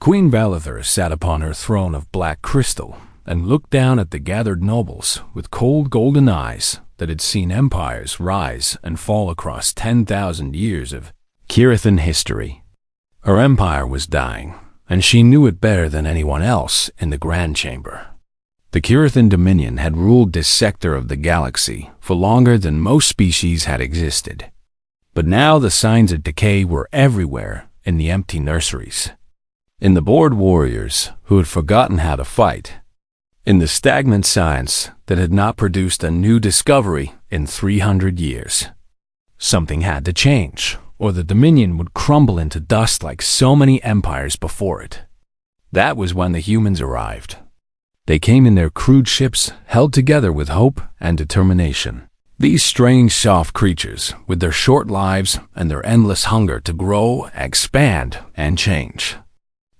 Queen Valithor sat upon her throne of black crystal and looked down at the gathered nobles with cold golden eyes that had seen empires rise and fall across 10,000 years of Kirithan history. Her empire was dying, and she knew it better than anyone else in the Grand Chamber. The Kirithan Dominion had ruled this sector of the galaxy for longer than most species had existed. But now the signs of decay were everywhere in the empty nurseries, in the bored warriors who had forgotten how to fight, in the stagnant science that had not produced a new discovery in 300 years. Something had to change, or the Dominion would crumble into dust like so many empires before it. That was when the humans arrived. They came in their crude ships, held together with hope and determination. These strange, soft creatures, with their short lives and their endless hunger to grow, expand, and change.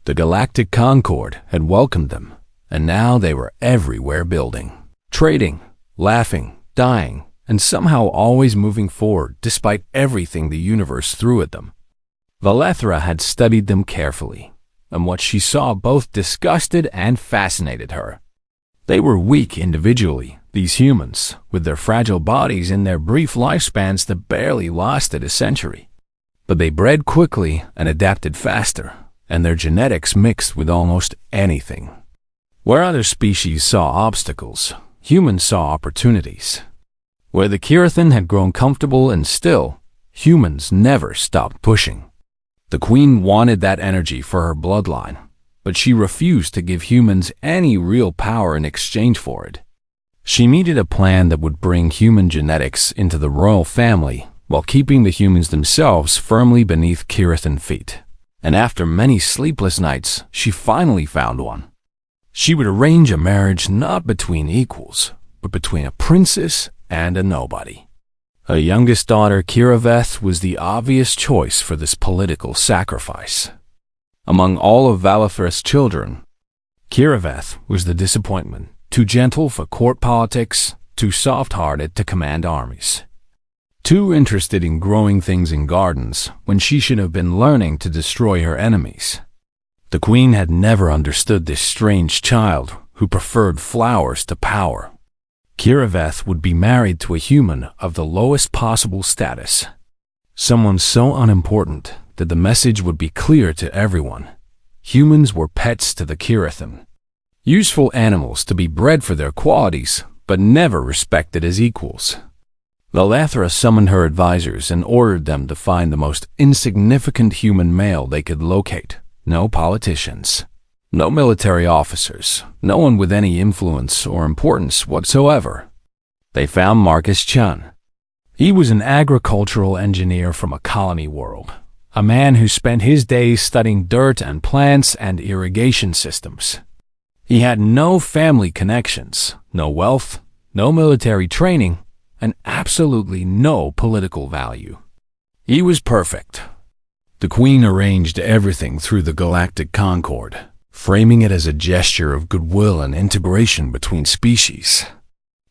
The Galactic Concord had welcomed them, and now they were everywhere building, trading, laughing, dying, and somehow always moving forward despite everything the universe threw at them. Valithra had studied them carefully, and what she saw both disgusted and fascinated her. They were weak individually, these humans, with their fragile bodies and their brief lifespans that barely lasted a century. But they bred quickly and adapted faster, and their genetics mixed with almost anything. Where other species saw obstacles, humans saw opportunities. Where the Kirithan had grown comfortable and still, humans never stopped pushing. The Queen wanted that energy for her bloodline, but she refused to give humans any real power in exchange for it. She needed a plan that would bring human genetics into the royal family while keeping the humans themselves firmly beneath Kirithan feet. And after many sleepless nights, she finally found one. She would arrange a marriage not between equals, but between a princess and a nobody. Her youngest daughter, Kiraveth, was the obvious choice for this political sacrifice. Among all of Valithra's children, Kiraveth was the disappointment, too gentle for court politics, too soft-hearted to command armies. Too interested in growing things in gardens when she should have been learning to destroy her enemies. The Queen had never understood this strange child who preferred flowers to power. Kiraveth would be married to a human of the lowest possible status. Someone so unimportant that the message would be clear to everyone. Humans were pets to the Kirithan. Useful animals to be bred for their qualities, but never respected as equals. Valithra summoned her advisors and ordered them to find the most insignificant human male they could locate. No politicians, no military officers, no one with any influence or importance whatsoever. They found Marcus Chun. He was an agricultural engineer from a colony world, a man who spent his days studying dirt and plants and irrigation systems. He had no family connections, no wealth, no military training, and absolutely no political value. He was perfect. The Queen arranged everything through the Galactic Concord, framing it as a gesture of goodwill and integration between species.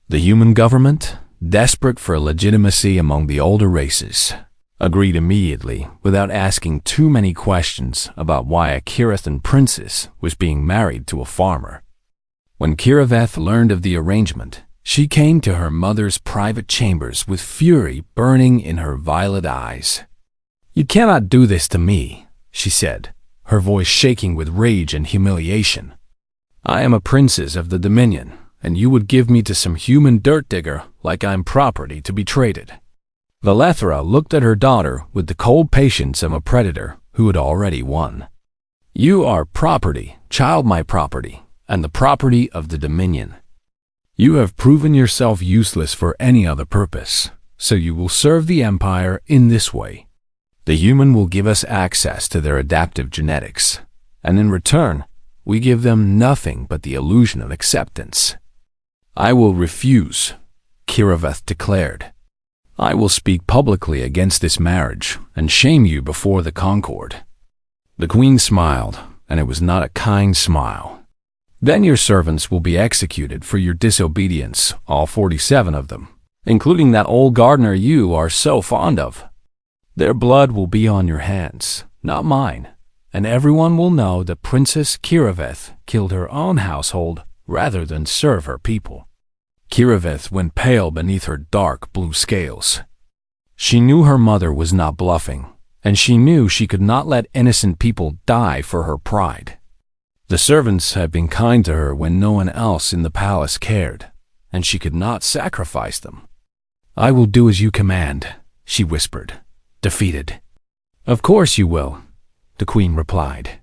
The human government, desperate for legitimacy among the older races, agreed immediately without asking too many questions about why a Kirithan princess was being married to a farmer. When Kiraveth learned of the arrangement, she came to her mother's private chambers with fury burning in her violet eyes. "You cannot do this to me," she said, her voice shaking with rage and humiliation. "I am a princess of the Dominion, and you would give me to some human dirt digger like I'm property to be traded." Valithra looked at her daughter with the cold patience of a predator who had already won. "You are property, child my property, and the property of the Dominion. You have proven yourself useless for any other purpose, so you will serve the Empire in this way. The human will give us access to their adaptive genetics, and in return, we give them nothing but the illusion of acceptance." "I will refuse," Kiraveth declared. "I will speak publicly against this marriage and shame you before the Concord." The Queen smiled, and it was not a kind smile. "Then your servants will be executed for your disobedience, all 47 of them, including that old gardener you are so fond of. Their blood will be on your hands, not mine, and everyone will know that Princess Kiraveth killed her own household rather than serve her people. Kiraveth went pale beneath her dark blue scales. She knew her mother was not bluffing, and she knew she could not let innocent people die for her pride. The servants had been kind to her when no one else in the palace cared, and she could not sacrifice them. "I will do as you command," she whispered, defeated. "Of course you will," the queen replied.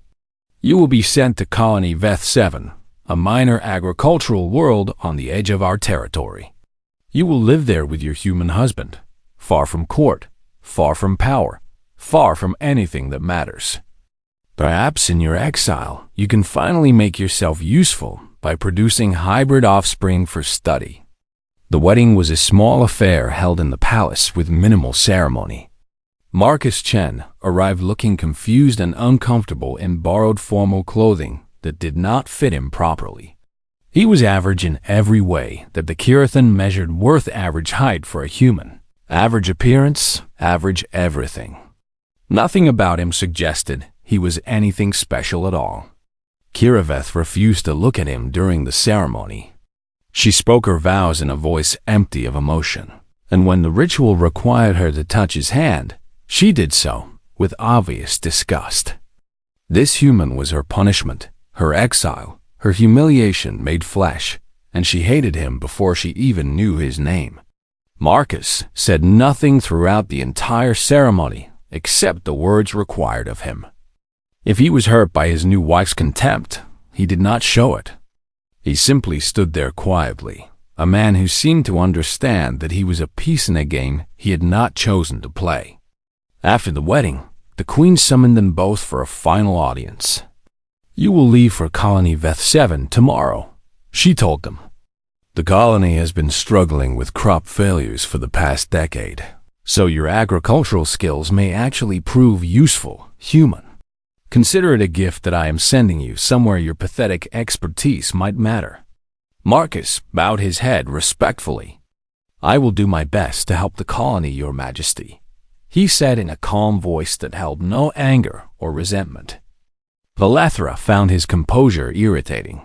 "You will be sent to Colony Veth 7, a minor agricultural world on the edge of our territory. You will live there with your human husband, far from court, far from power, far from anything that matters. Perhaps in your exile, you can finally make yourself useful by producing hybrid offspring for study." The wedding was a small affair held in the palace with minimal ceremony. Marcus Chen arrived looking confused and uncomfortable in borrowed formal clothing that did not fit him properly. He was average in every way that the Kirathan measured worth average height for a human. Average appearance, average everything. Nothing about him suggested he was anything special at all. Kiraveth refused to look at him during the ceremony. She spoke her vows in a voice empty of emotion, and when the ritual required her to touch his hand, she did so with obvious disgust. This human was her punishment, her exile, her humiliation made flesh, and she hated him before she even knew his name. Marcus said nothing throughout the entire ceremony except the words required of him. If he was hurt by his new wife's contempt, he did not show it. He simply stood there quietly, a man who seemed to understand that he was a piece in a game he had not chosen to play. After the wedding, the queen summoned them both for a final audience. "You will leave for Colony Veth 7 tomorrow," she told them. "The colony has been struggling with crop failures for the past decade, so your agricultural skills may actually prove useful, human. Consider it a gift that I am sending you somewhere your pathetic expertise might matter." Marcus bowed his head respectfully. "I will do my best to help the colony, Your Majesty," he said in a calm voice that held no anger or resentment. Valethra found his composure irritating.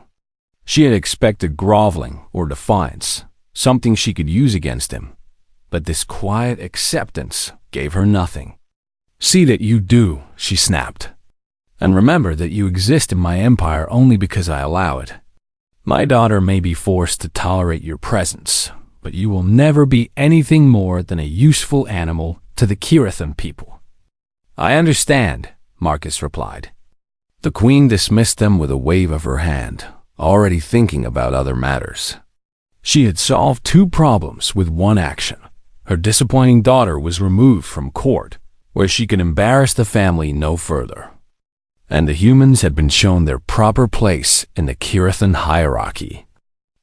She had expected groveling or defiance, something she could use against him, but this quiet acceptance gave her nothing. "See that you do," she snapped. "And remember that you exist in my empire only because I allow it. My daughter may be forced to tolerate your presence, but you will never be anything more than a useful animal to the Kirathan people." "I understand," Marcus replied. The queen dismissed them with a wave of her hand, already thinking about other matters. She had solved two problems with one action. Her disappointing daughter was removed from court, where she could embarrass the family no further. And the humans had been shown their proper place in the Kirathan hierarchy.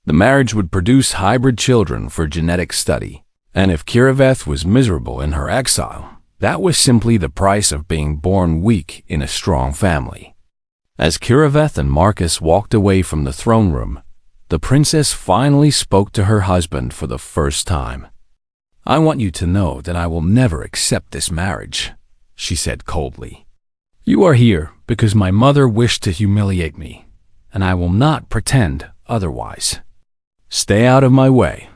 The marriage would produce hybrid children for genetic study, and if Kiraveth was miserable in her exile, that was simply the price of being born weak in a strong family. As Kiraveth and Marcus walked away from the throne room, the princess finally spoke to her husband for the first time. "I want you to know that I will never accept this marriage," she said coldly. "You are here because my mother wished to humiliate me, and I will not pretend otherwise. Stay out of my way,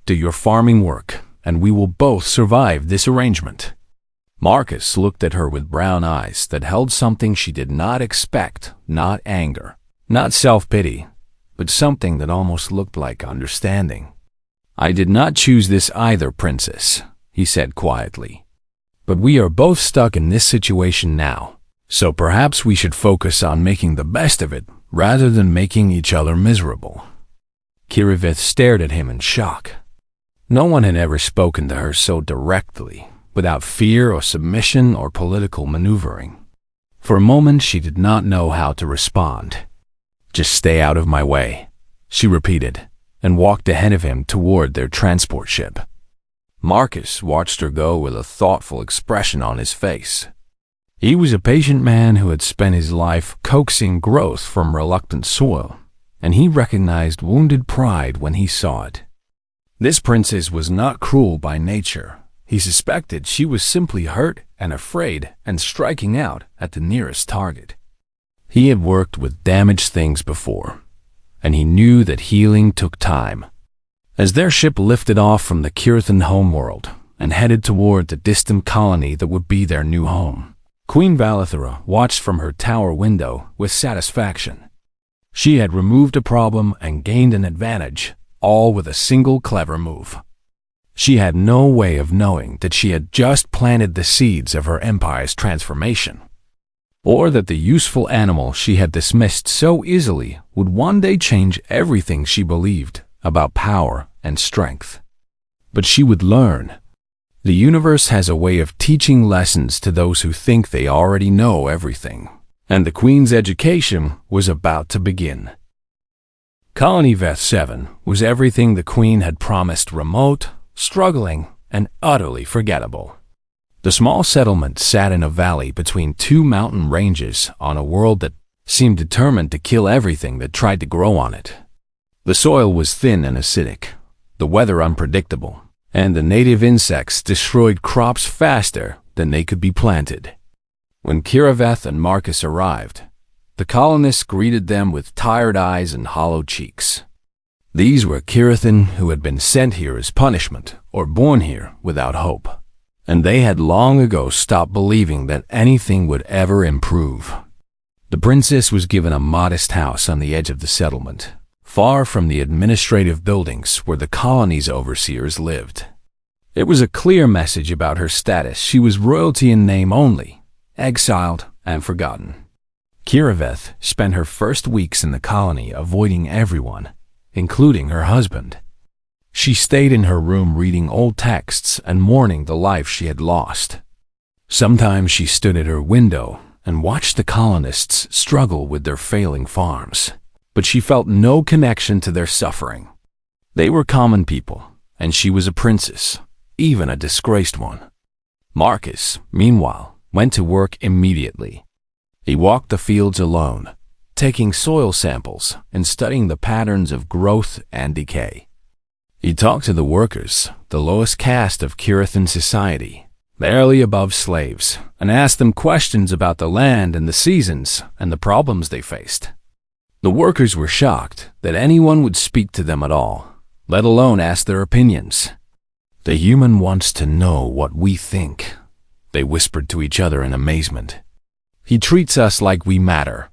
do your farming work, and we will both survive this arrangement." Marcus looked at her with brown eyes that held something she did not expect, not anger, not self-pity, but something that almost looked like understanding. "I did not choose this either, princess," he said quietly. "But we are both stuck in this situation now, so perhaps we should focus on making the best of it rather than making each other miserable." Kiraveth stared at him in shock. No one had ever spoken to her so directly, without fear or submission or political maneuvering. For a moment she did not know how to respond. "Just stay out of my way," she repeated, and walked ahead of him toward their transport ship. Marcus watched her go with a thoughtful expression on his face. He was a patient man who had spent his life coaxing growth from reluctant soil, and he recognized wounded pride when he saw it. This princess was not cruel by nature, He suspected she was simply hurt and afraid and striking out at the nearest target. He had worked with damaged things before, and he knew that healing took time. As their ship lifted off from the Kirithan homeworld and headed toward the distant colony that would be their new home, Queen Valithera watched from her tower window with satisfaction. She had removed a problem and gained an advantage, all with a single clever move. She had no way of knowing that she had just planted the seeds of her empire's transformation, or that the useful animal she had dismissed so easily would one day change everything she believed about power and strength. But she would learn. The universe has a way of teaching lessons to those who think they already know everything, and the Queen's education was about to begin. Colony Veth 7 was everything the Queen had promised: remote, struggling, and utterly forgettable. The small settlement sat in a valley between two mountain ranges on a world that seemed determined to kill everything that tried to grow on it. The soil was thin and acidic, the weather unpredictable, and the native insects destroyed crops faster than they could be planted. When Kiraveth and Marcus arrived, the colonists greeted them with tired eyes and hollow cheeks. These were Kirithan who had been sent here as punishment or born here without hope, and they had long ago stopped believing that anything would ever improve. The princess was given a modest house on the edge of the settlement, far from the administrative buildings where the colony's overseers lived. It was a clear message about her status. She was royalty in name only, exiled and forgotten. Kiraveth spent her first weeks in the colony avoiding everyone, including her husband. She stayed in her room reading old texts and mourning the life she had lost. Sometimes she stood at her window and watched the colonists struggle with their failing farms, but she felt no connection to their suffering. They were common people, and she was a princess, even a disgraced one. Marcus, meanwhile, went to work immediately. He walked the fields alone, taking soil samples and studying the patterns of growth and decay. He talked to the workers, the lowest caste of Kirithan society, barely above slaves, and asked them questions about the land and the seasons and the problems they faced. The workers were shocked that anyone would speak to them at all, let alone ask their opinions. "The human wants to know what we think," they whispered to each other in amazement. "He treats us like we matter."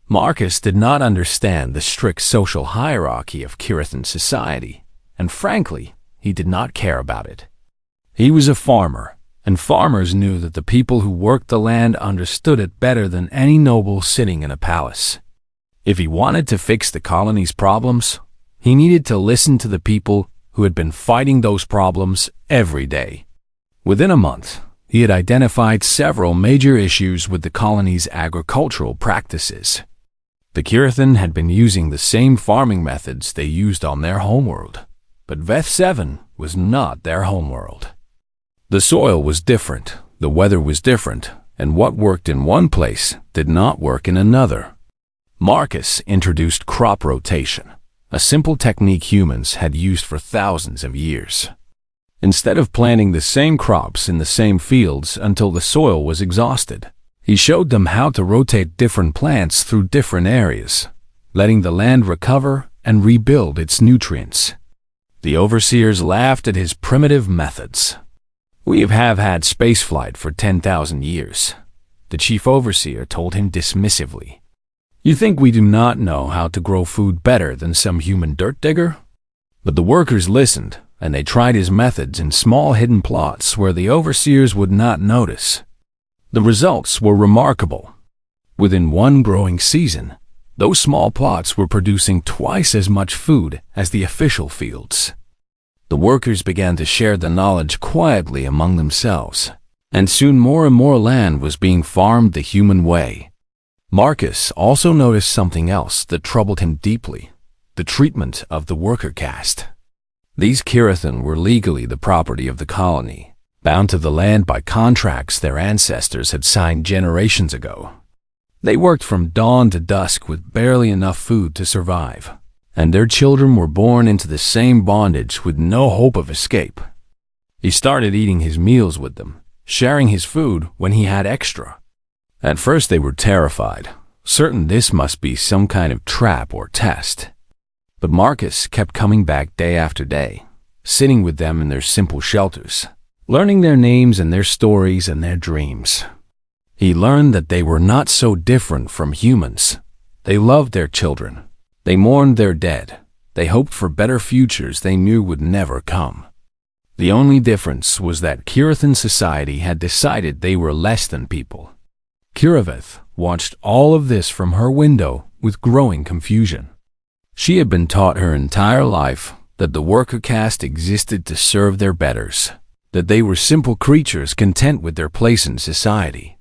Marcus did not understand the strict social hierarchy of Kirithan society, and frankly, he did not care about it. He was a farmer, and farmers knew that the people who worked the land understood it better than any noble sitting in a palace. If he wanted to fix the colony's problems, he needed to listen to the people who had been fighting those problems every day. Within a month, he had identified several major issues with the colony's agricultural practices. The Kirithan had been using the same farming methods they used on their homeworld, but Veth 7 was not their homeworld. The soil was different, the weather was different, and what worked in one place did not work in another. Marcus introduced crop rotation, a simple technique humans had used for thousands of years. Instead of planting the same crops in the same fields until the soil was exhausted, he showed them how to rotate different plants through different areas, letting the land recover and rebuild its nutrients. The overseers laughed at his primitive methods. "We have had spaceflight for 10,000 years, the chief overseer told him dismissively. "You think we do not know how to grow food better than some human dirt digger?" But the workers listened, and they tried his methods in small hidden plots where the overseers would not notice. The results were remarkable. Within one growing season, those small plots were producing twice as much food as the official fields. The workers began to share the knowledge quietly among themselves, and soon more and more land was being farmed the human way. Marcus also noticed something else that troubled him deeply: the treatment of the worker caste. These Kirithan were legally the property of the colony, bound to the land by contracts their ancestors had signed generations ago. They worked from dawn to dusk with barely enough food to survive, and their children were born into the same bondage with no hope of escape. He started eating his meals with them, sharing his food when he had extra. At first they were terrified, certain this must be some kind of trap or test. But Marcus kept coming back day after day, sitting with them in their simple shelters, learning their names and their stories and their dreams. He learned that they were not so different from humans. They loved their children. They mourned their dead. They hoped for better futures they knew would never come. The only difference was that Kirathan society had decided they were less than people. Kiraveth watched all of this from her window with growing confusion. She had been taught her entire life that the worker caste existed to serve their betters, that they were simple creatures content with their place in society.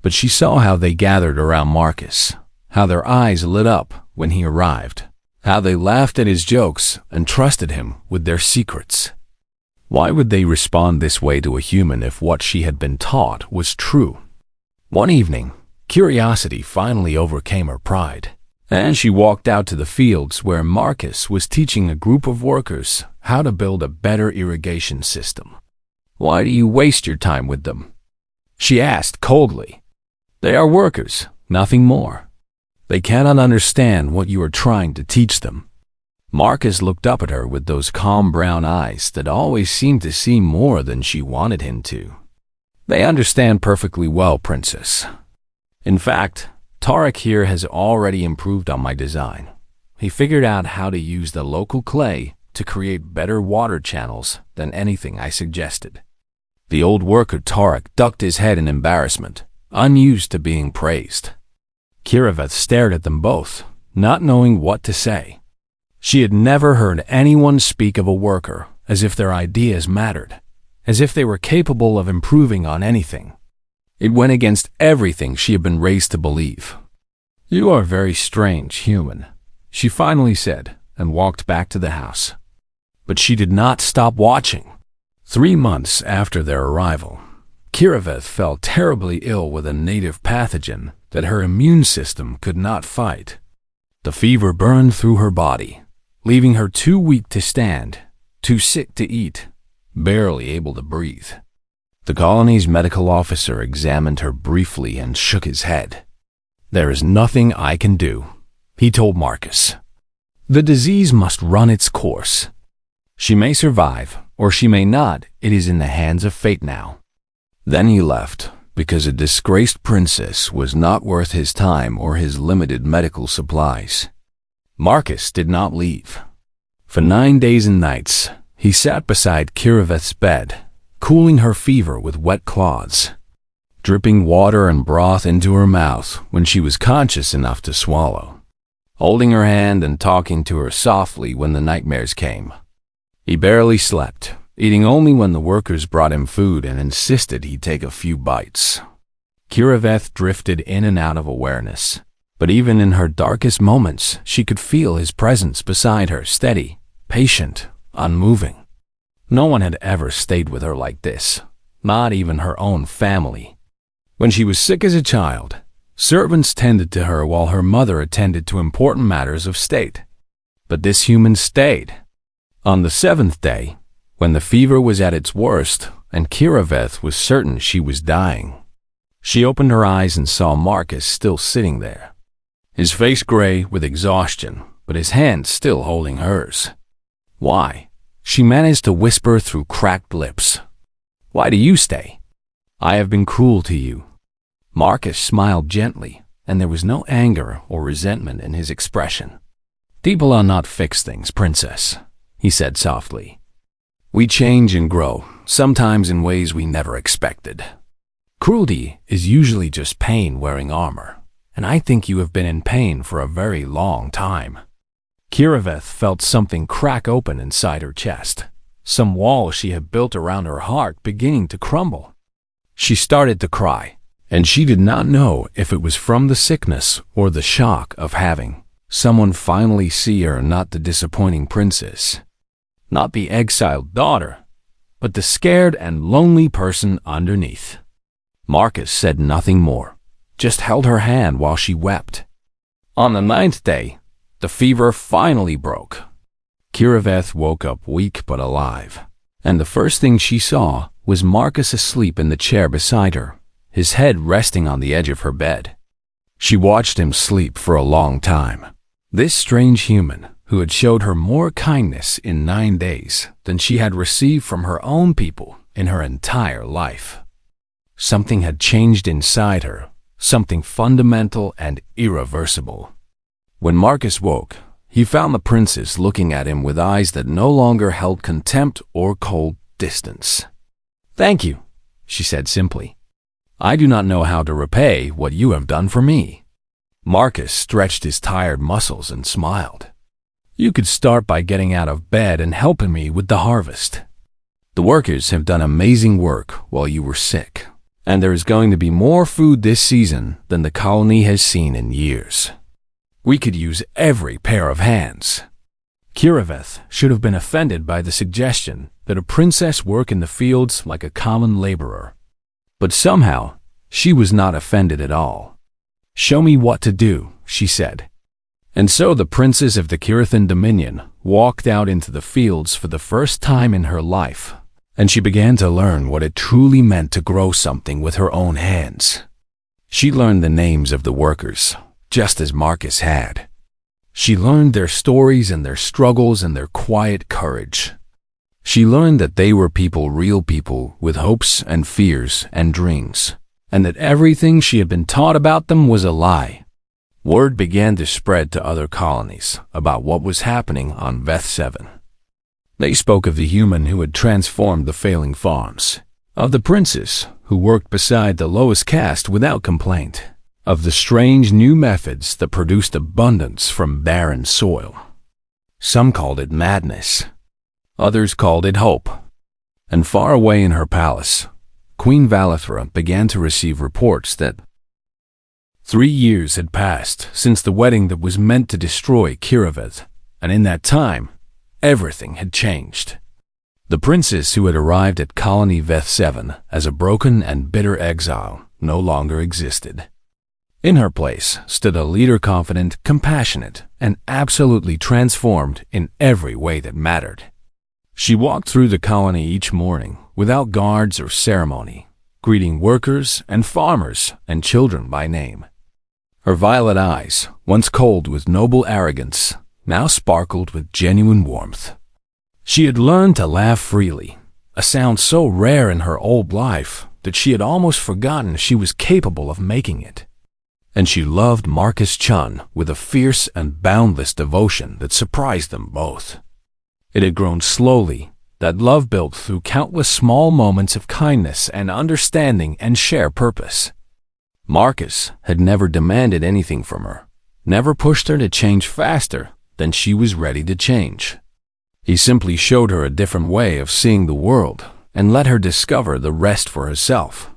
But she saw how they gathered around Marcus, how their eyes lit up when he arrived, how they laughed at his jokes and trusted him with their secrets. Why would they respond this way to a human if what she had been taught was true? One evening, curiosity finally overcame her pride, and she walked out to the fields where Marcus was teaching a group of workers how to build a better irrigation system. "Why do you waste your time with them?" she asked coldly. "They are workers, nothing more. They cannot understand what you are trying to teach them." Marcus looked up at her with those calm brown eyes that always seemed to see more than she wanted him to. "They understand perfectly well, Princess. In fact, Tarek here has already improved on my design. He figured out how to use the local clay to create better water channels than anything I suggested." The old worker Tarek ducked his head in embarrassment, unused to being praised. Kiraveth stared at them both, not knowing what to say. She had never heard anyone speak of a worker as if their ideas mattered, as if they were capable of improving on anything. It went against everything she had been raised to believe. "You are a very strange human," she finally said, and walked back to the house. But she did not stop watching. 3 months after their arrival, Kiraveth fell terribly ill with a native pathogen that her immune system could not fight. The fever burned through her body, leaving her too weak to stand, too sick to eat, barely able to breathe. The colony's medical officer examined her briefly and shook his head. "There is nothing I can do," he told Marcus. "The disease must run its course. She may survive, or she may not. It is in the hands of fate now." Then he left, because a disgraced princess was not worth his time or his limited medical supplies. Marcus did not leave. For 9 days and nights, he sat beside Kiraveth's bed, cooling her fever with wet cloths, dripping water and broth into her mouth when she was conscious enough to swallow, holding her hand and talking to her softly when the nightmares came. He barely slept, eating only when the workers brought him food and insisted he take a few bites. Kiraveth drifted in and out of awareness, but even in her darkest moments, she could feel his presence beside her, steady, patient, unmoving. No one had ever stayed with her like this, not even her own family. When she was sick as a child, servants tended to her while her mother attended to important matters of state. But this human stayed. On the 7th day, when the fever was at its worst and Kiraveth was certain she was dying, she opened her eyes and saw Marcus still sitting there, his face gray with exhaustion, but his hand still holding hers. "Why?" she managed to whisper through cracked lips. "Why do you stay? I have been cruel to you." Marcus smiled gently, and there was no anger or resentment in his expression. "People are not fixed things, Princess," he said softly. "We change and grow, sometimes in ways we never expected. Cruelty is usually just pain wearing armor, and I think you have been in pain for a very long time." Kiraveth felt something crack open inside her chest, some wall she had built around her heart beginning to crumble. She started to cry, and she did not know if it was from the sickness or the shock of having someone finally see her not the disappointing princess, not the exiled daughter, but the scared and lonely person underneath. Marcus said nothing more, just held her hand while she wept. On the 9th day, the fever finally broke. Kiraveth woke up weak but alive, And the first thing she saw was Marcus asleep in the chair beside her, his head resting on the edge of her bed. She watched him sleep for a long time. This strange human, who had showed her more kindness in 9 days than she had received from her own people in her entire life. Something had changed inside her, something fundamental and irreversible. When Marcus woke, he found the princess looking at him with eyes that no longer held contempt or cold distance. "Thank you," she said simply. "I do not know how to repay what you have done for me." Marcus stretched his tired muscles and smiled. "You could start by getting out of bed and helping me with the harvest. The workers have done amazing work while you were sick, and there is going to be more food this season than the colony has seen in years. We could use every pair of hands." Kiraveth should have been offended by the suggestion that a princess work in the fields like a common laborer. But somehow, she was not offended at all. "Show me what to do," she said. And so the princess of the Kirathan Dominion walked out into the fields for the first time in her life, and she began to learn what it truly meant to grow something with her own hands. She learned the names of the workers, just as Marcus had. She learned their stories and their struggles and their quiet courage. She learned that they were people, real people, with hopes and fears and dreams, and that everything she had been taught about them was a lie. Word began to spread to other colonies about what was happening on Veth 7. They spoke of the human who had transformed the failing farms, of the princess who worked beside the lowest caste without complaint, of the strange new methods that produced abundance from barren soil. Some called it madness. Others called it hope. And far away in her palace, Queen Valithra began to receive reports that 3 years had passed since the wedding that was meant to destroy Kiraveth, and in that time, everything had changed. The princess who had arrived at Colony Veth 7 as a broken and bitter exile no longer existed. In her place stood a leader confident, compassionate, and absolutely transformed in every way that mattered. She walked through the colony each morning without guards or ceremony, greeting workers and farmers and children by name. Her violet eyes, once cold with noble arrogance, now sparkled with genuine warmth. She had learned to laugh freely, a sound so rare in her old life that she had almost forgotten she was capable of making it. And she loved Marcus Chun with a fierce and boundless devotion that surprised them both. It had grown slowly, that love built through countless small moments of kindness and understanding and shared purpose. Marcus had never demanded anything from her, never pushed her to change faster than she was ready to change. He simply showed her a different way of seeing the world and let her discover the rest for herself.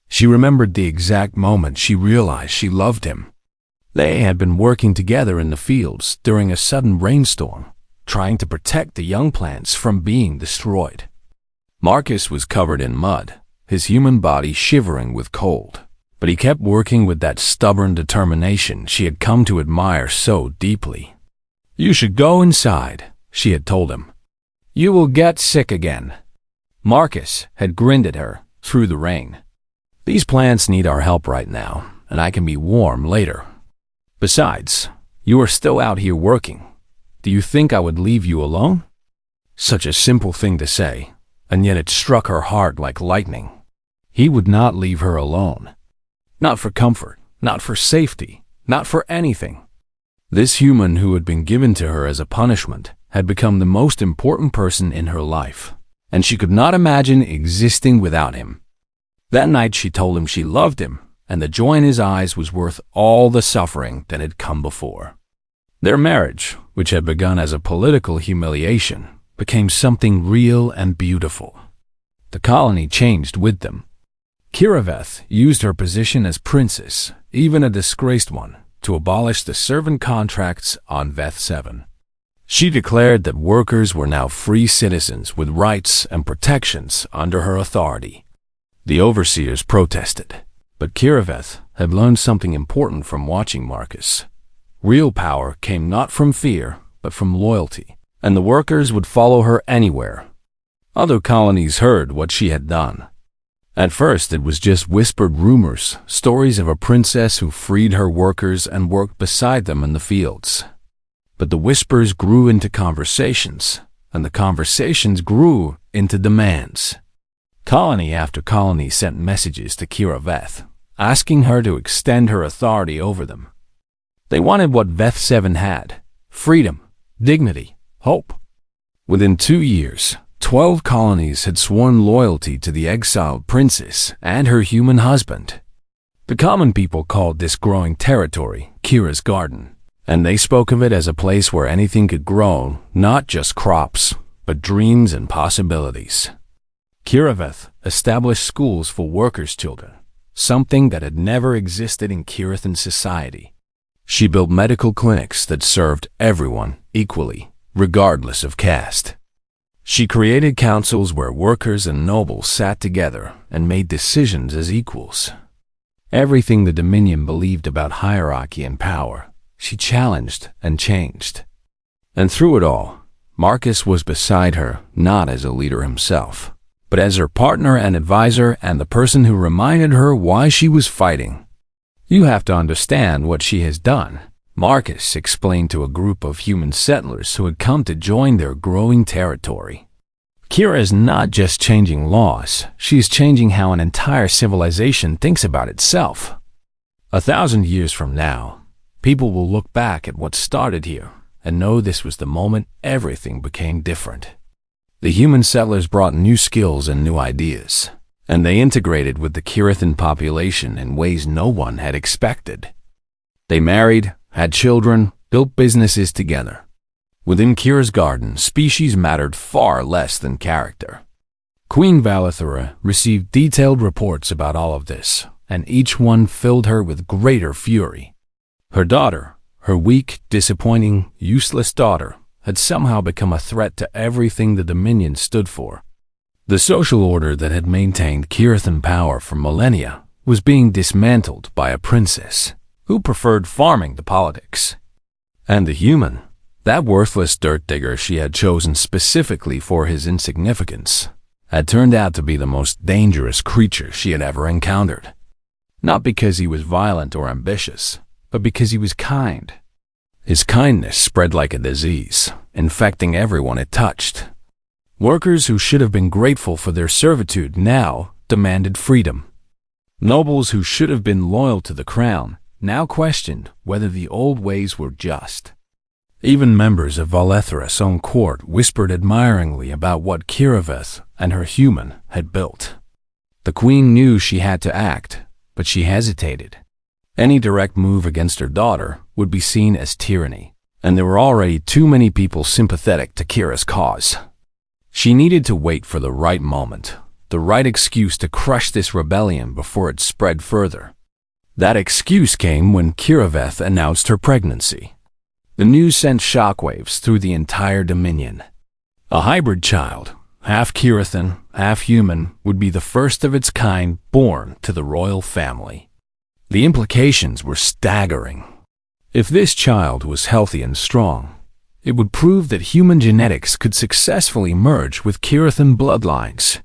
She remembered the exact moment she realized she loved him. They had been working together in the fields during a sudden rainstorm, trying to protect the young plants from being destroyed. Marcus was covered in mud, his human body shivering with cold, but he kept working with that stubborn determination she had come to admire so deeply. "You should go inside," she had told him. "You will get sick again." Marcus had grinned at her through the rain. "These plants need our help right now, and I can be warm later. Besides, you are still out here working. Do you think I would leave you alone?" Such a simple thing to say, and yet it struck her heart like lightning. He would not leave her alone. Not for comfort, not for safety, not for anything. This human who had been given to her as a punishment had become the most important person in her life, and she could not imagine existing without him. That night she told him she loved him, and the joy in his eyes was worth all the suffering that had come before. Their marriage, which had begun as a political humiliation, became something real and beautiful. The colony changed with them. Kiraveth used her position as princess, even a disgraced one, to abolish the servant contracts on Veth 7. She declared that workers were now free citizens with rights and protections under her authority. The overseers protested, but Kiraveth had learned something important from watching Marcus. Real power came not from fear, but from loyalty, and the workers would follow her anywhere. Other colonies heard what she had done. At first, it was just whispered rumors, stories of a princess who freed her workers and worked beside them in the fields. But the whispers grew into conversations, and the conversations grew into demands. Colony after colony sent messages to Kira Veth, asking her to extend her authority over them. They wanted what Veth 7 had: freedom, dignity, hope. Within 2 years, 12 colonies had sworn loyalty to the exiled princess and her human husband. The common people called this growing territory Kira's Garden, and they spoke of it as a place where anything could grow, not just crops, but dreams and possibilities. Kira Veth established schools for workers' children, something that had never existed in Kirithan society. She built medical clinics that served everyone equally, regardless of caste. She created councils where workers and nobles sat together and made decisions as equals. Everything the Dominion believed about hierarchy and power, she challenged and changed. And through it all, Marcus was beside her, not as a leader himself, but as her partner and advisor and the person who reminded her why she was fighting. "You have to understand what she has done," Marcus explained to a group of human settlers who had come to join their growing territory. "Kira is not just changing laws, she is changing how an entire civilization thinks about itself. 1,000 years from now, people will look back at what started here and know this was the moment everything became different." The human settlers brought new skills and new ideas, and they integrated with the Kirithan population in ways no one had expected. They married, had children, built businesses together. Within Kira's Garden, species mattered far less than character. Queen Valithera received detailed reports about all of this, and each one filled her with greater fury. Her daughter, her weak, disappointing, useless daughter, had somehow become a threat to everything the Dominion stood for. The social order that had maintained Kirithan power for millennia was being dismantled by a princess who preferred farming to politics. And the human, that worthless dirt digger she had chosen specifically for his insignificance, had turned out to be the most dangerous creature she had ever encountered. Not because he was violent or ambitious, but because he was kind. His kindness spread like a disease, infecting everyone it touched. Workers who should have been grateful for their servitude now demanded freedom. Nobles who should have been loyal to the crown now questioned whether the old ways were just. Even members of Valethera's own court whispered admiringly about what Kira Veth and her human had built. The queen knew she had to act, but she hesitated. Any direct move against her daughter would be seen as tyranny, and there were already too many people sympathetic to Kira's cause. She needed to wait for the right moment, the right excuse to crush this rebellion before it spread further. That excuse came when Kira Veth announced her pregnancy. The news sent shockwaves through the entire Dominion. A hybrid child, half Kirithan, half human, would be the first of its kind born to the royal family. The implications were staggering. If this child was healthy and strong, it would prove that human genetics could successfully merge with Kirithan bloodlines.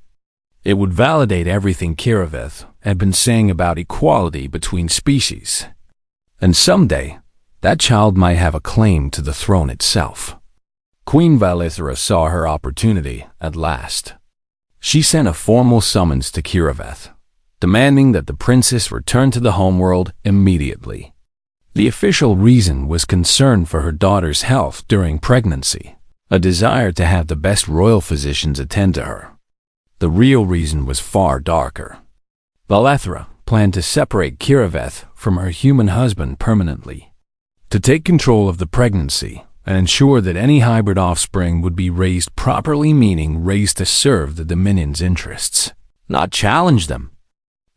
It would validate everything Kira Veth had been saying about equality between species. And someday, that child might have a claim to the throne itself. Queen Valithera saw her opportunity at last. She sent a formal summons to Kira Veth, demanding that the princess return to the homeworld immediately. The official reason was concern for her daughter's health during pregnancy, a desire to have the best royal physicians attend to her. The real reason was far darker. Valethera planned to separate Kira Veth from her human husband permanently, to take control of the pregnancy and ensure that any hybrid offspring would be raised properly, meaning raised to serve the Dominion's interests, not challenge them.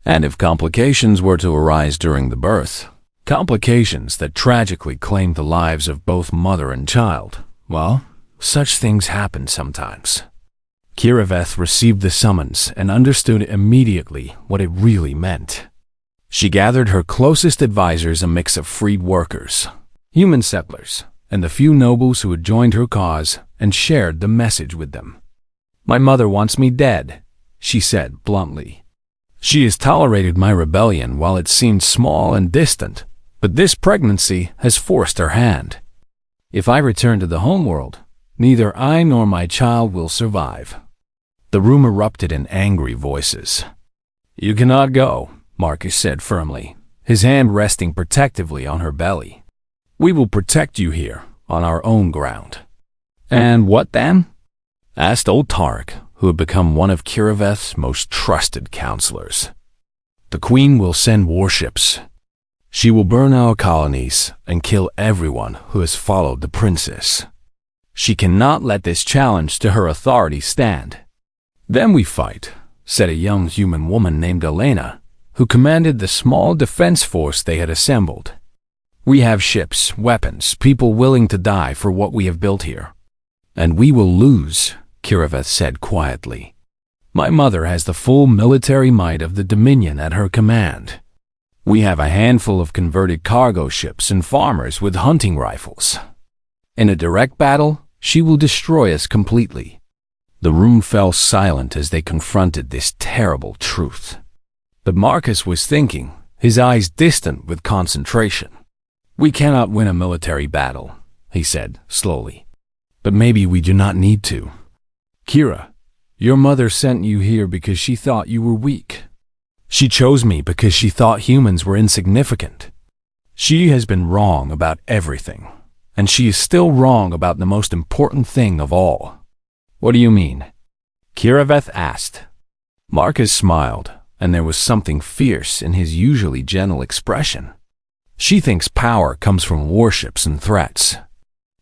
And if complications were to arise during the birth, complications that tragically claimed the lives of both mother and child, well, such things happen sometimes. Kira Veth received the summons and understood immediately what it really meant. She gathered her closest advisors, a mix of freed workers, human settlers, and the few nobles who had joined her cause, and shared the message with them. My mother wants me dead, she said bluntly. She has tolerated my rebellion while it seemed small and distant, but this pregnancy has forced her hand. If I return to the homeworld, neither I nor my child will survive. The room erupted in angry voices. You cannot go, Marcus said firmly, his hand resting protectively on her belly. We will protect you here, on our own ground. And what then? Asked old Tark, who had become one of Kiraveth's most trusted counselors. The Queen will send warships. She will burn our colonies and kill everyone who has followed the princess. She cannot let this challenge to her authority stand. Then we fight, said a young human woman named Elena, who commanded the small defense force they had assembled. We have ships, weapons, people willing to die for what we have built here. And we will lose, Kiraveth said quietly. My mother has the full military might of the Dominion at her command. We have a handful of converted cargo ships and farmers with hunting rifles. In a direct battle, she will destroy us completely. The room fell silent as they confronted this terrible truth. But Marcus was thinking, his eyes distant with concentration. We cannot win a military battle, he said slowly. But maybe we do not need to. Kira, your mother sent you here because she thought you were weak. She chose me because she thought humans were insignificant. She has been wrong about everything, and she is still wrong about the most important thing of all. What do you mean? Kiraveth asked. Marcus smiled, and there was something fierce in his usually gentle expression. She thinks power comes from warships and threats.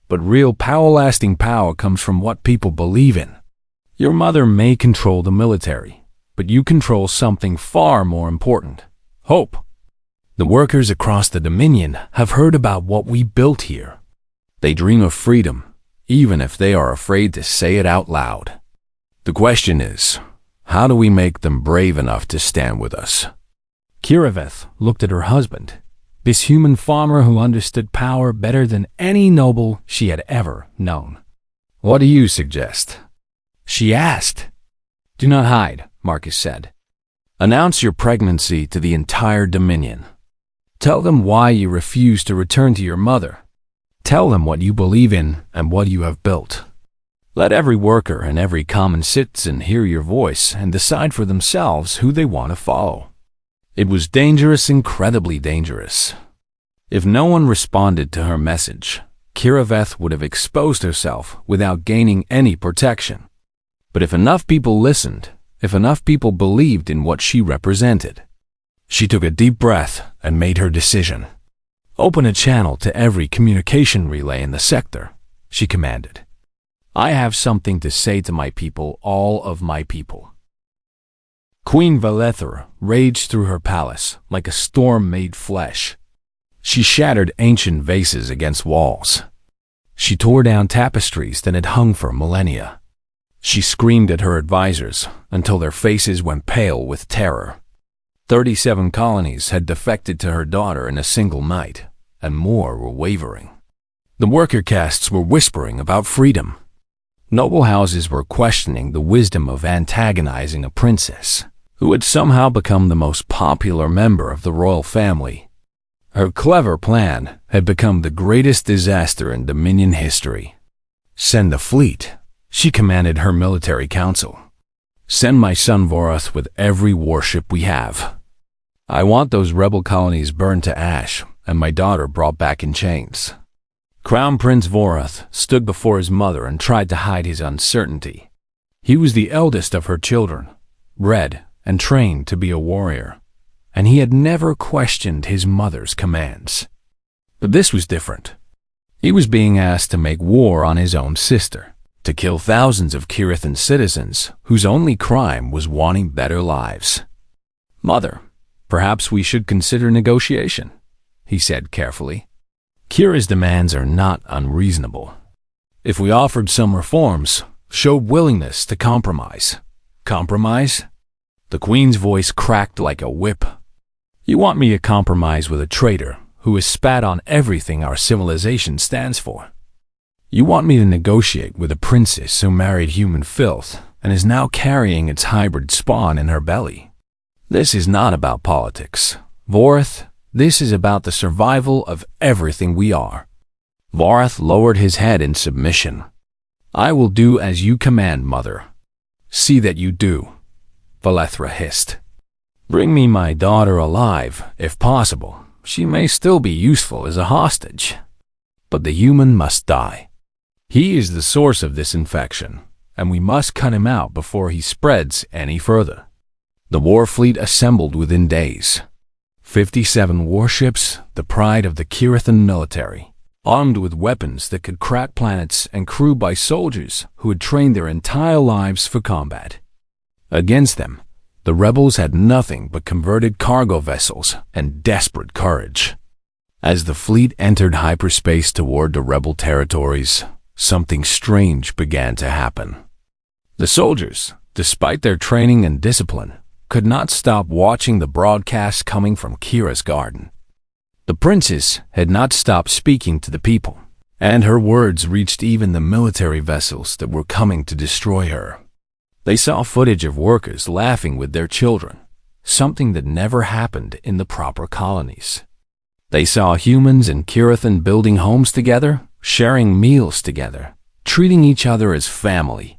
But real power-lasting power comes from what people believe in. Your mother may control the military, but you control something far more important: hope. The workers across the Dominion have heard about what we built here. They dream of freedom, even if they are afraid to say it out loud. The question is, how do we make them brave enough to stand with us? Kiraveth looked at her husband, this human farmer who understood power better than any noble she had ever known. What do you suggest? She asked. Do not hide, Marcus said. Announce your pregnancy to the entire Dominion. Tell them why you refuse to return to your mother. Tell them what you believe in and what you have built. Let every worker and every common citizen hear your voice and decide for themselves who they want to follow. It was dangerous, incredibly dangerous. If no one responded to her message, Kiraveth would have exposed herself without gaining any protection. But if enough people listened, if enough people believed in what she represented, she took a deep breath and made her decision. Open a channel to every communication relay in the sector, she commanded. I have something to say to my people, all of my people. Queen Valethra raged through her palace like a storm made flesh. She shattered ancient vases against walls. She tore down tapestries that had hung for millennia. She screamed at her advisors until their faces went pale with terror. 37 colonies had defected to her daughter in a single night, and more were wavering. The worker castes were whispering about freedom. Noble houses were questioning the wisdom of antagonizing a princess who had somehow become the most popular member of the royal family. Her clever plan had become the greatest disaster in Dominion history. Send a fleet, she commanded her military council. Send my son Vorath with every warship we have. I want those rebel colonies burned to ash and my daughter brought back in chains. Crown Prince Vorath stood before his mother and tried to hide his uncertainty. He was the eldest of her children, bred and trained to be a warrior, and he had never questioned his mother's commands. But this was different. He was being asked to make war on his own sister, to kill thousands of Kirithan citizens whose only crime was wanting better lives. Mother, perhaps we should consider negotiation, he said carefully. Kira's demands are not unreasonable. If we offered some reforms, showed willingness to compromise. Compromise? The Queen's voice cracked like a whip. You want me to compromise with a traitor who has spat on everything our civilization stands for? You want me to negotiate with a princess who married human filth and is now carrying its hybrid spawn in her belly. This is not about politics, Vorath. This is about the survival of everything we are. Vorath lowered his head in submission. I will do as you command, Mother. See that you do, Valethra hissed. Bring me my daughter alive, if possible. She may still be useful as a hostage. But the human must die. He is the source of this infection, and we must cut him out before he spreads any further. The war fleet assembled within days. 57 warships, the pride of the Kirithan military, armed with weapons that could crack planets and crewed by soldiers who had trained their entire lives for combat. Against them, the rebels had nothing but converted cargo vessels and desperate courage. As the fleet entered hyperspace toward the rebel territories, something strange began to happen. The soldiers, despite their training and discipline, could not stop watching the broadcasts coming from Kira's garden. The princess had not stopped speaking to the people, and her words reached even the military vessels that were coming to destroy her. They saw footage of workers laughing with their children, something that never happened in the proper colonies. They saw humans and Kirithan building homes together, sharing meals together, treating each other as family.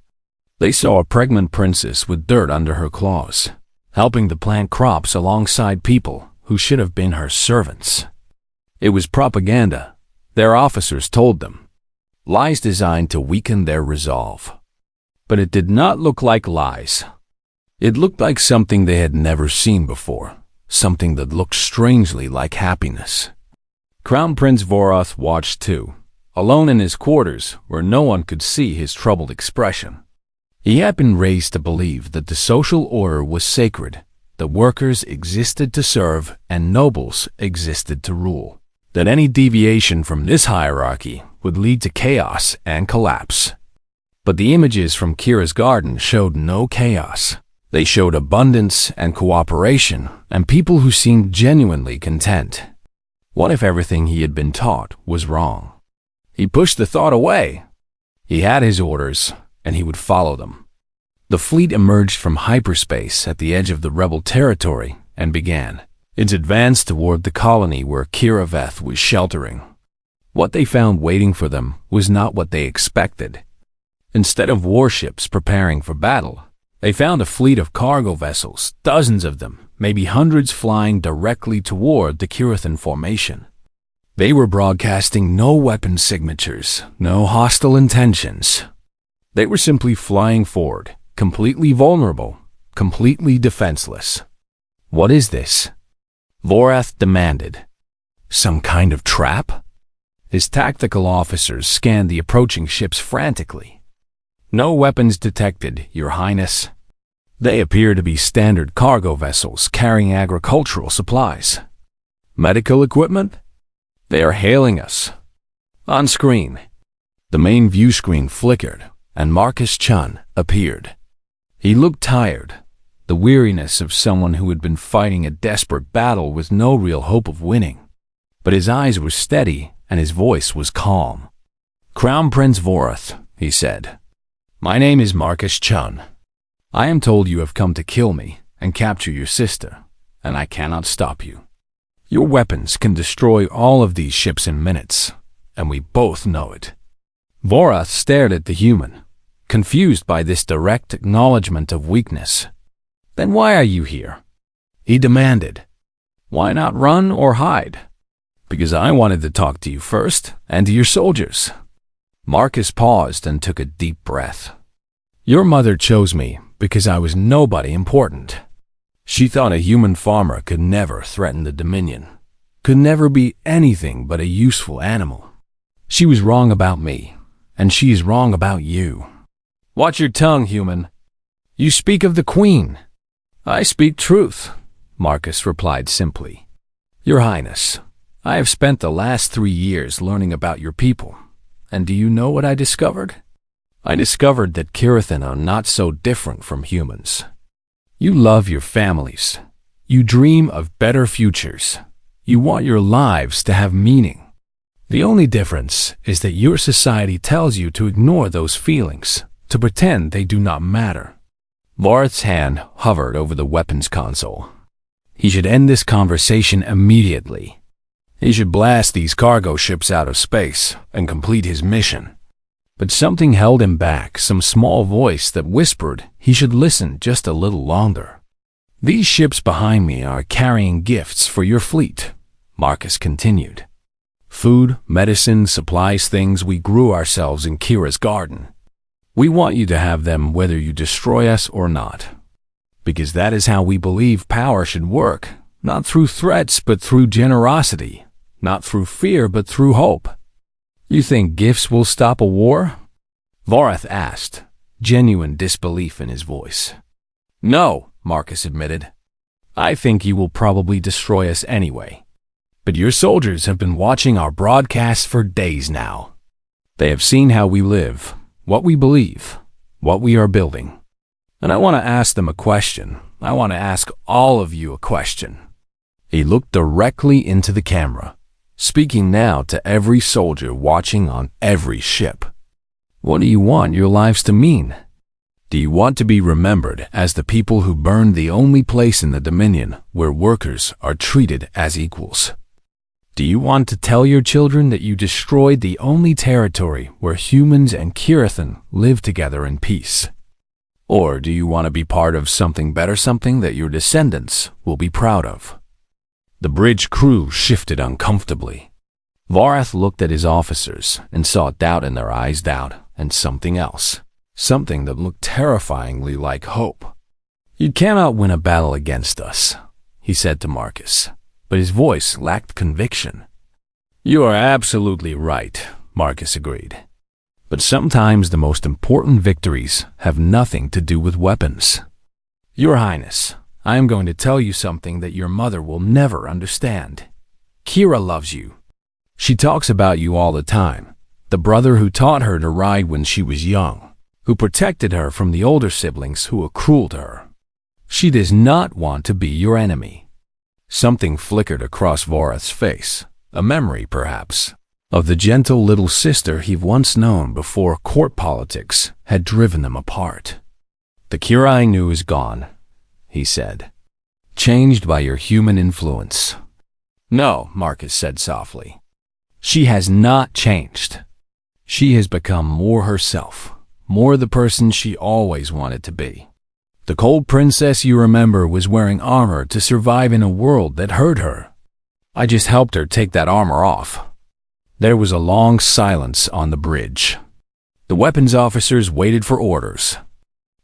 They saw a pregnant princess with dirt under her claws, helping to plant crops alongside people who should have been her servants. It was propaganda, their officers told them, lies designed to weaken their resolve. But it did not look like lies. It looked like something they had never seen before, something that looked strangely like happiness. Crown Prince Vorath watched too, alone in his quarters where no one could see his troubled expression. He had been raised to believe that the social order was sacred, that workers existed to serve and nobles existed to rule, that any deviation from this hierarchy would lead to chaos and collapse. But the images from Kira's garden showed no chaos. They showed abundance and cooperation and people who seemed genuinely content. What if everything he had been taught was wrong? He pushed the thought away. He had his orders, and he would follow them. The fleet emerged from hyperspace at the edge of the rebel territory and began its advance toward the colony where Kiraveth was sheltering. What they found waiting for them was not what they expected. Instead of warships preparing for battle, they found a fleet of cargo vessels, dozens of them, maybe hundreds, flying directly toward the Kirithan formation. They were broadcasting no weapon signatures, no hostile intentions. They were simply flying forward, completely vulnerable, completely defenseless. What is this? Vorath demanded. Some kind of trap? His tactical officers scanned the approaching ships frantically. No weapons detected, Your Highness. They appear to be standard cargo vessels carrying agricultural supplies. Medical equipment? They are hailing us. On screen, the main view screen flickered, and Marcus Chun appeared. He looked tired, the weariness of someone who had been fighting a desperate battle with no real hope of winning. But his eyes were steady, and his voice was calm. Crown Prince Vorath, he said. My name is Marcus Chun. I am told you have come to kill me and capture your sister, and I cannot stop you. Your weapons can destroy all of these ships in minutes, and we both know it. Vorath stared at the human, confused by this direct acknowledgement of weakness. Then why are you here? He demanded. Why not run or hide? Because I wanted to talk to you first, and to your soldiers. Marcus paused and took a deep breath. Your mother chose me because I was nobody important. She thought a human farmer could never threaten the Dominion, could never be anything but a useful animal. She was wrong about me, and she is wrong about you. Watch your tongue, human. You speak of the Queen. I speak truth, Marcus replied simply. Your Highness, I have spent the last 3 years learning about your people. And do you know what I discovered? I discovered that Kirithan are not so different from humans. You love your families. You dream of better futures. You want your lives to have meaning. The only difference is that your society tells you to ignore those feelings, to pretend they do not matter. Vorath's hand hovered over the weapons console. He should end this conversation immediately. He should blast these cargo ships out of space and complete his mission. But something held him back, some small voice that whispered he should listen just a little longer. "These ships behind me are carrying gifts for your fleet," Marcus continued. "Food, medicine, supplies, things we grew ourselves in Kira's garden. We want you to have them whether you destroy us or not. Because that is how we believe power should work, not through threats but through generosity, not through fear but through hope." "You think gifts will stop a war?" Vorath asked, genuine disbelief in his voice. "No," Marcus admitted. "I think you will probably destroy us anyway. But your soldiers have been watching our broadcasts for days now. They have seen how we live, what we believe, what we are building. And I want to ask them a question. I want to ask all of you a question." He looked directly into the camera, speaking now to every soldier watching on every ship. "What do you want your lives to mean? Do you want to be remembered as the people who burned the only place in the Dominion where workers are treated as equals? Do you want to tell your children that you destroyed the only territory where humans and Kirathan live together in peace? Or do you want to be part of something better, something that your descendants will be proud of?" The bridge crew shifted uncomfortably. Vorath looked at his officers and saw doubt in their eyes, doubt and something else, something that looked terrifyingly like hope. "You cannot win a battle against us," he said to Marcus, but his voice lacked conviction. "You are absolutely right," Marcus agreed. "But sometimes the most important victories have nothing to do with weapons. Your Highness, I am going to tell you something that your mother will never understand. Kira loves you. She talks about you all the time, the brother who taught her to ride when she was young, who protected her from the older siblings who were cruel to her. She does not want to be your enemy." Something flickered across Vorath's face, a memory, perhaps, of the gentle little sister he'd once known before court politics had driven them apart. "The Kira I knew is gone," he said, "changed by your human influence." "No," Marcus said softly. "She has not changed. She has become more herself, more the person she always wanted to be. The cold princess you remember was wearing armor to survive in a world that hurt her. I just helped her take that armor off." There was a long silence on the bridge. The weapons officers waited for orders.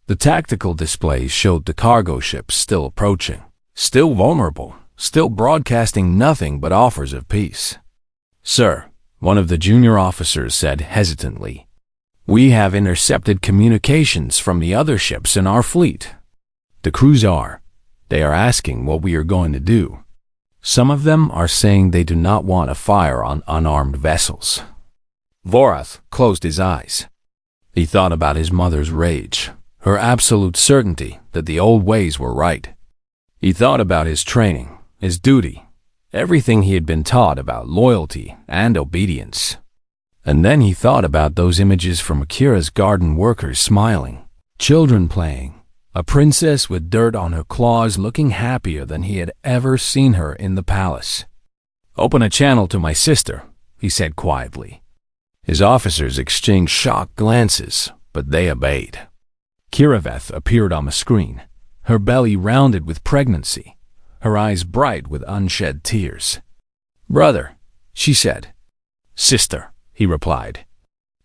The tactical displays showed the cargo ships still approaching, still vulnerable, still broadcasting nothing but offers of peace. "Sir," one of the junior officers said hesitantly, "we have intercepted communications from the other ships in our fleet. The crews they are asking what we are going to do. Some of them are saying they do not want to fire on unarmed vessels." Vorath closed his eyes. He thought about his mother's rage, her absolute certainty that the old ways were right. He thought about his training, his duty, everything he had been taught about loyalty and obedience. And then he thought about those images from Akira's garden workers smiling, children playing, a princess with dirt on her claws looking happier than he had ever seen her in the palace. "Open a channel to my sister," he said quietly. His officers exchanged shocked glances, but they obeyed. Kiraveth appeared on the screen, her belly rounded with pregnancy, her eyes bright with unshed tears. "Brother," she said. "Sister," he replied.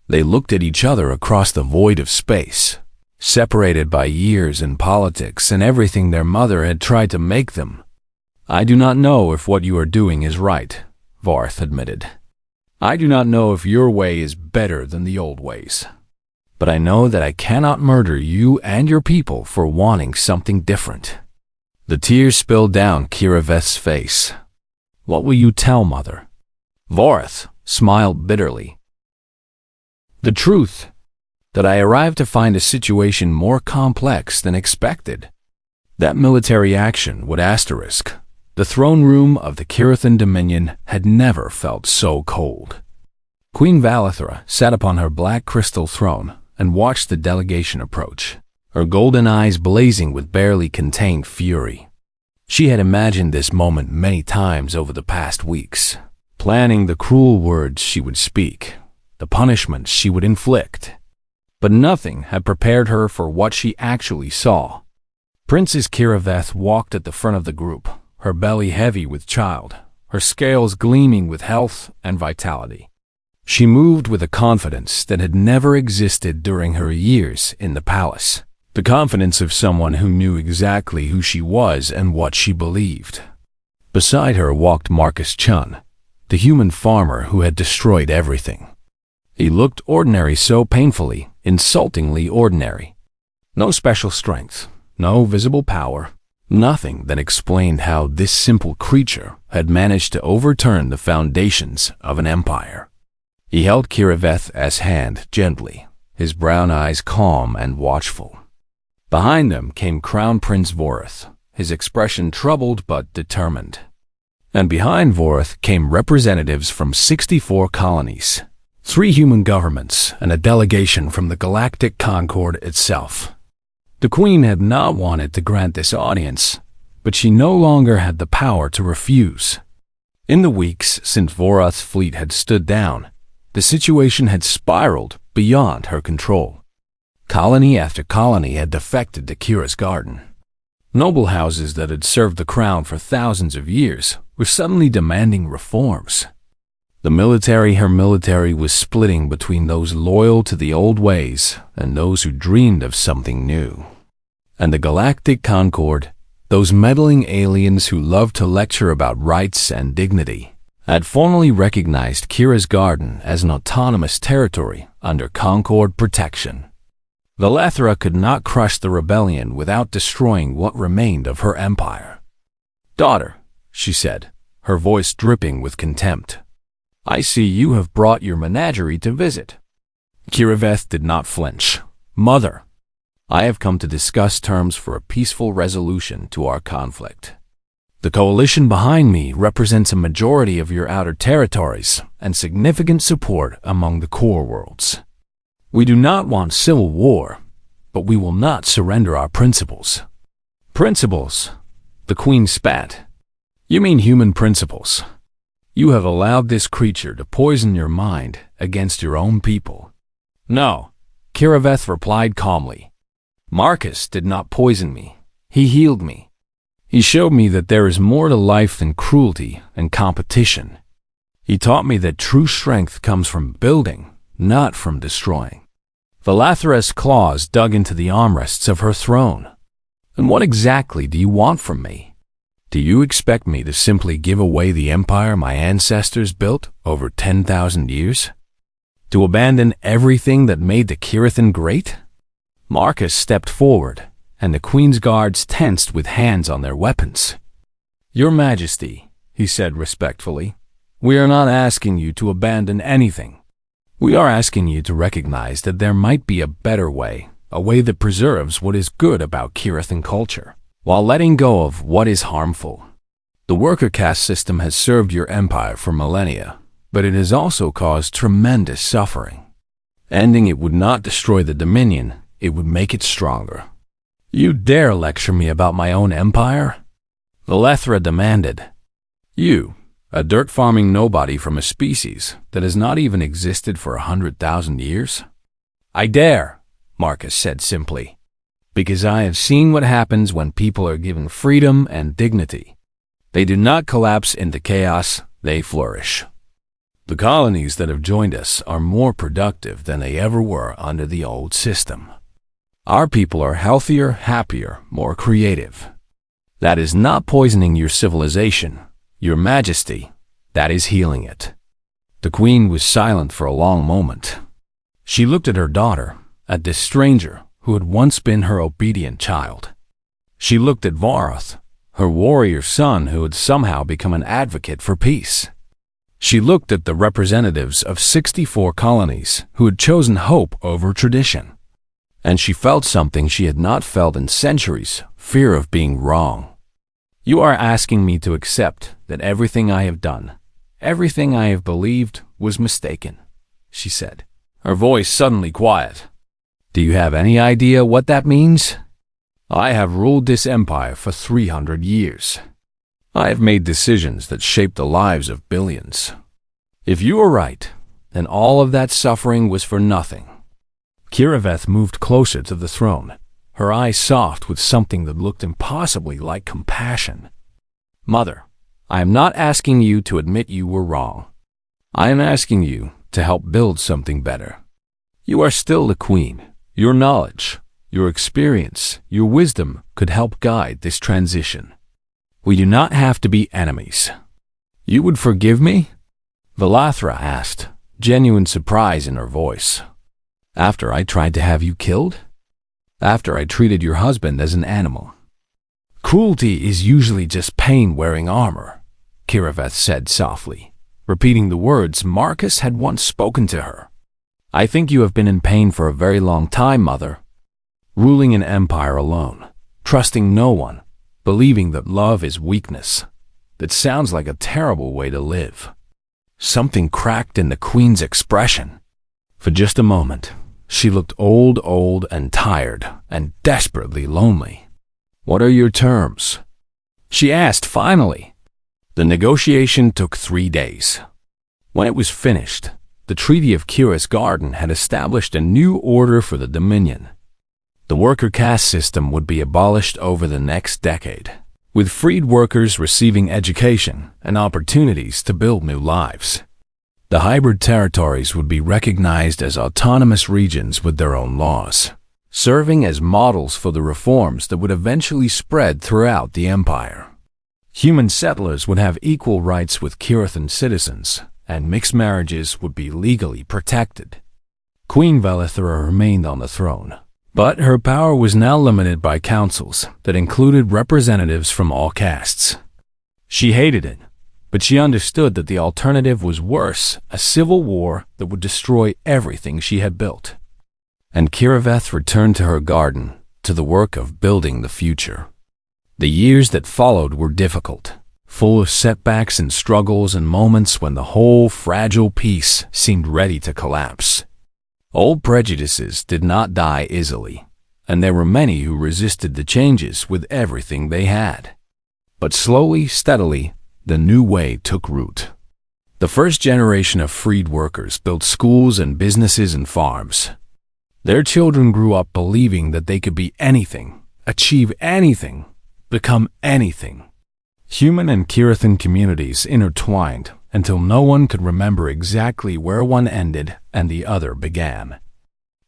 They looked at each other across the void of space, separated by years and politics and everything their mother had tried to make them. "I do not know if what you are doing is right," Vorath admitted. "I do not know if your way is better than the old ways. But I know that I cannot murder you and your people for wanting something different." The tears spilled down Kiraveth's face. "What will you tell Mother?" Vorath smiled bitterly. "The truth, that I arrived to find a situation more complex than expected. That military action would asterisk. The throne room of the Kirathan Dominion had never felt so cold. Queen Valithra sat upon her black crystal throne, and watched the delegation approach, her golden eyes blazing with barely contained fury. She had imagined this moment many times over the past weeks, planning the cruel words she would speak, the punishments she would inflict. But nothing had prepared her for what she actually saw. Princess Kiraveth walked at the front of the group, her belly heavy with child, her scales gleaming with health and vitality. She moved with a confidence that had never existed during her years in the palace, the confidence of someone who knew exactly who she was and what she believed. Beside her walked Marcus Chun, the human farmer who had destroyed everything. He looked ordinary, so painfully, insultingly ordinary. No special strength, no visible power, nothing that explained how this simple creature had managed to overturn the foundations of an empire. He held Kiraveth's hand gently, his brown eyes calm and watchful. Behind them came Crown Prince Vorath, his expression troubled but determined. And behind Vorath came representatives from 64 colonies, 3 human governments, and a delegation from the Galactic Concord itself. The Queen had not wanted to grant this audience, but she no longer had the power to refuse. In the weeks since Vorath's fleet had stood down, the situation had spiraled beyond her control. Colony after colony had defected to Kira's garden. Noble houses that had served the crown for thousands of years were suddenly demanding reforms. Her military was splitting between those loyal to the old ways and those who dreamed of something new. And the Galactic Concord, those meddling aliens who loved to lecture about rights and dignity, had formally recognized Kira's garden as an autonomous territory under Concord protection. Valethra could not crush the rebellion without destroying what remained of her empire. "Daughter," she said, her voice dripping with contempt, "I see you have brought your menagerie to visit." Kiraveth did not flinch. "Mother, I have come to discuss terms for a peaceful resolution to our conflict. The coalition behind me represents a majority of your outer territories and significant support among the core worlds. We do not want civil war, but we will not surrender our principles." "Principles?" The Queen spat. "You mean human principles. You have allowed this creature to poison your mind against your own people." "No," Kiraveth replied calmly. "Marcus did not poison me. He healed me. He showed me that there is more to life than cruelty and competition. He taught me that true strength comes from building, not from destroying." Valethra's claws dug into the armrests of her throne. "And what exactly do you want from me? Do you expect me to simply give away the empire my ancestors built over 10,000 years? To abandon everything that made the Kirathan great?" Marcus stepped forward, and the Queen's guards tensed with hands on their weapons. "Your Majesty," he said respectfully, "we are not asking you to abandon anything. We are asking you to recognize that there might be a better way, a way that preserves what is good about Kirathan culture, while letting go of what is harmful. The worker caste system has served your empire for millennia, but it has also caused tremendous suffering. Ending it would not destroy the Dominion, it would make it stronger." "You dare lecture me about my own empire?" Valethra demanded. "You, a dirt-farming nobody from a species that has not even existed for 100,000 years?" "I dare," Marcus said simply, "because I have seen what happens when people are given freedom and dignity. They do not collapse into chaos, they flourish. The colonies that have joined us are more productive than they ever were under the old system. Our people are healthier, happier, more creative. That is not poisoning your civilization, Your Majesty, that is healing it." The Queen was silent for a long moment. She looked at her daughter, at this stranger who had once been her obedient child. She looked at Vorath, her warrior son who had somehow become an advocate for peace. She looked at the representatives of 64 colonies who had chosen hope over tradition. And she felt something she had not felt in centuries, fear of being wrong. "You are asking me to accept that everything I have done, everything I have believed, was mistaken," she said, her voice suddenly quiet. Do you have any idea what that means? I have ruled this empire for 300 years. I have made decisions that shaped the lives of billions. If you are right, then all of that suffering was for nothing. Kiraveth moved closer to the throne, her eyes soft with something that looked impossibly like compassion. Mother, I am not asking you to admit you were wrong. I am asking you to help build something better. You are still the queen. Your knowledge, your experience, your wisdom could help guide this transition. We do not have to be enemies. You would forgive me? Valathra asked, genuine surprise in her voice. After I tried to have you killed? After I treated your husband as an animal? Cruelty is usually just pain wearing armor, Kiraveth said softly, repeating the words Marcus had once spoken to her. I think you have been in pain for a very long time, Mother. Ruling an empire alone, trusting no one, believing that love is weakness. That sounds like a terrible way to live. Something cracked in the Queen's expression. For just a moment, she looked old and tired and desperately lonely. What are your terms? She asked finally. The negotiation took 3 days. When it was finished, the Treaty of Kira's Garden had established a new order for the Dominion. The worker caste system would be abolished over the next decade, with freed workers receiving education and opportunities to build new lives. The hybrid territories would be recognized as autonomous regions with their own laws, serving as models for the reforms that would eventually spread throughout the empire. Human settlers would have equal rights with Kirathan citizens, and mixed marriages would be legally protected. Queen Valathra remained on the throne, but her power was now limited by councils that included representatives from all castes. She hated it, but she understood that the alternative was worse, a civil war that would destroy everything she had built. And Kiraveth returned to her garden, to the work of building the future. The years that followed were difficult, full of setbacks and struggles and moments when the whole fragile piece seemed ready to collapse. Old prejudices did not die easily, and there were many who resisted the changes with everything they had. But slowly, steadily, the new way took root. The first generation of freed workers built schools and businesses and farms. Their children grew up believing that they could be anything, achieve anything, become anything. Human and Kirathan communities intertwined until no one could remember exactly where one ended and the other began.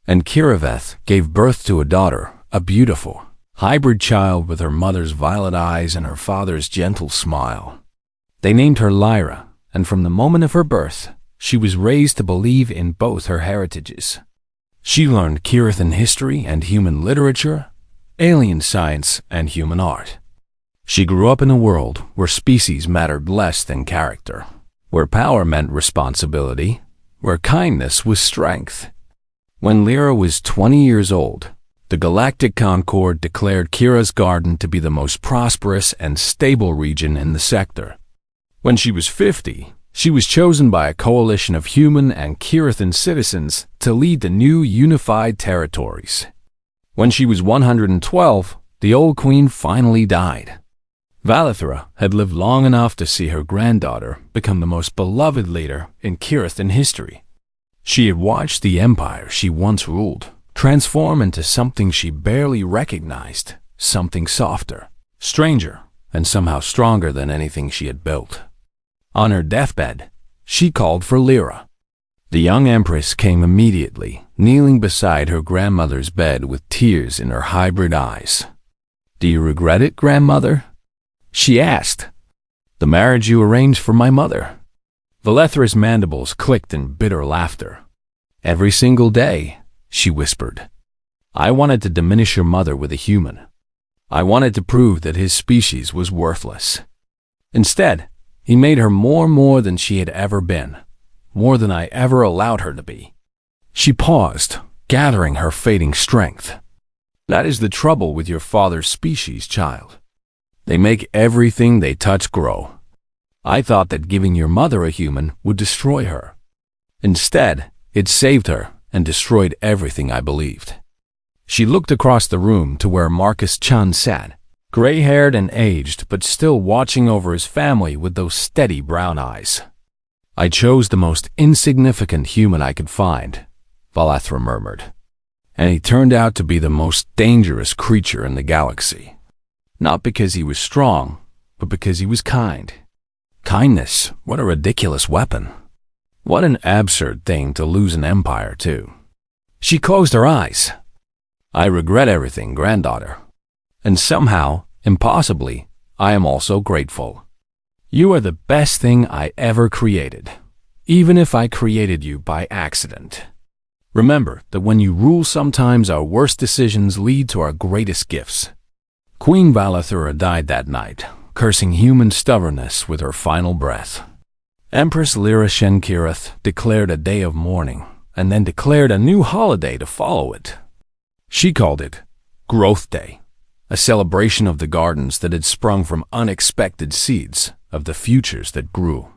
And Kiraveth gave birth to a daughter, a beautiful, hybrid child with her mother's violet eyes and her father's gentle smile. They named her Lyra, and from the moment of her birth, she was raised to believe in both her heritages. She learned Kirathan history and human literature, alien science and human art. She grew up in a world where species mattered less than character, where power meant responsibility, where kindness was strength. When Lyra was 20 years old, the Galactic Concord declared Kira's Garden to be the most prosperous and stable region in the sector. When she was 50, she was chosen by a coalition of human and Kirathan citizens to lead the new unified territories. When she was 112, the old queen finally died. Valathra had lived long enough to see her granddaughter become the most beloved leader in Kirathan history. She had watched the empire she once ruled transform into something she barely recognized, something softer, stranger, and somehow stronger than anything she had built. On her deathbed, she called for Lyra. The young empress came immediately, kneeling beside her grandmother's bed with tears in her hybrid eyes. "Do you regret it, grandmother?" she asked. "The marriage you arranged for my mother." Valathra's mandibles clicked in bitter laughter. "Every single day," she whispered. "I wanted to diminish your mother with a human. I wanted to prove that his species was worthless. Instead, he made her more than she had ever been, more than I ever allowed her to be." She paused, gathering her fading strength. "That is the trouble with your father's species, child. They make everything they touch grow. I thought that giving your mother a human would destroy her. Instead, it saved her and destroyed everything I believed. She looked across the room to where Marcus Chun sat, gray-haired and aged, but still watching over his family with those steady brown eyes. "I chose the most insignificant human I could find," Valathra murmured. "And he turned out to be the most dangerous creature in the galaxy. Not because he was strong, but because he was kind. Kindness, what a ridiculous weapon. What an absurd thing to lose an empire to." She closed her eyes. "I regret everything, granddaughter. And somehow, impossibly, I am also grateful. You are the best thing I ever created, even if I created you by accident. Remember that when you rule, sometimes our worst decisions lead to our greatest gifts." Queen Valathra died that night, cursing human stubbornness with her final breath. Empress Lyra Shenkirath declared a day of mourning, and then declared a new holiday to follow it. She called it Growth Day, a celebration of the gardens that had sprung from unexpected seeds of the futures that grew.